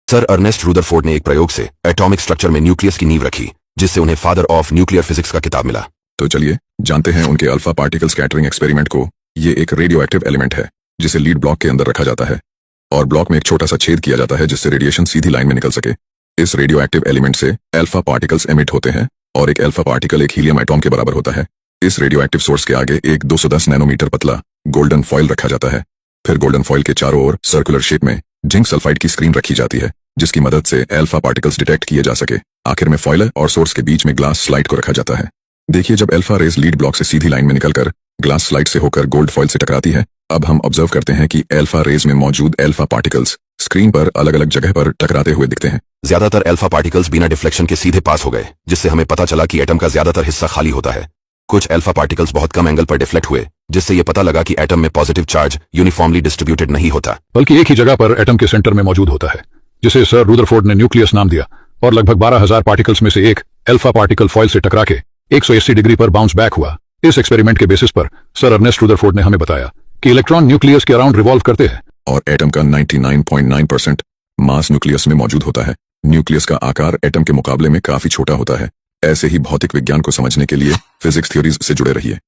Sir Ernest रूदरफोर्ड ने एक प्रयोग से एटॉमिक स्ट्रक्चर में न्यूक्लियस की नींव रखी, जिससे उन्हें फादर ऑफ न्यूक्लियर फिजिक्स का किताब मिला। तो चलिए जानते हैं उनके अल्फा पार्टिकल स्कैटरिंग एक्सपेरिमेंट को। ये एक रेडियो एक्टिव एलिमेंट है जिसे लीड ब्लॉक के अंदर रखा जाता है और ब्लॉक में एक छोटा सा छेद किया जाता है जिससे रेडिएशन सीधी लाइन में निकल सके। इस रेडियो एक्टिव एलिमेंट से अल्फा पार्टिकल्स एमिट होते हैं और एक अल्फा पार्टिकल एक हीलियम एटॉम के बराबर होता है। इस रेडियो एक्टिव सोर्स के आगे एक 210 नैनोमीटर पतला गोल्डन फॉइल रखा जाता है। फिर गोल्डन फॉइल के चारों ओर सर्कुलर शेप में जिंक सल्फाइड की स्क्रीन रखी जाती है जिसकी मदद से अल्फा पार्टिकल्स डिटेक्ट किए जा सके। आखिर में फॉइल और सोर्स के बीच में ग्लास स्लाइड को रखा जाता है। देखिए, जब अल्फा रेज लीड ब्लॉक से सीधी लाइन में निकलकर ग्लास स्लाइड से होकर गोल्ड फॉइल से टकराती है। अब हम ऑब्जर्व करते हैं कि अल्फा रेज में मौजूद अल्फा पार्टिकल्स स्क्रीन पर अलग अलग जगह पर टकराते हुए दिखते हैं। ज्यादातर अल्फा पार्टिकल्स बिना डिफ्लेक्शन के सीधे पास हो गए, जिससे हमें पता चला कि एटम का ज्यादातर हिस्सा खाली होता है। कुछ अल्फा पार्टिकल्स बहुत कम एंगल पर डिफ्लेक्ट हुए, जिससे ये पता लगा कि एटम में पॉजिटिव चार्ज यूनिफॉर्मली डिस्ट्रीब्यूटेड नहीं होता, बल्कि एक ही जगह पर एटम के सेंटर में मौजूद होता है, जिसे सर रूदरफोर्ड ने न्यूक्लियस नाम दिया। और लगभग 12,000 पार्टिकल्स में से एक अल्फा पार्टिकल फॉइल से टकरा के 180 डिग्री पर बाउंस बैक हुआ। इस एक्सपेरिमेंट के बेसिस पर सर अर्नेस्ट रूदरफोर्ड ने हमें बताया कि इलेक्ट्रॉन न्यूक्लियस के अराउंड रिवॉल्व करते हैं और एटम का 99.9% मास न्यूक्लियस में मौजूद होता है। न्यूक्लियस का आकार एटम के मुकाबले में काफी छोटा होता है। ऐसे ही भौतिक विज्ञान को समझने के लिए फिजिक्स थ्योरीज से जुड़े रहिए।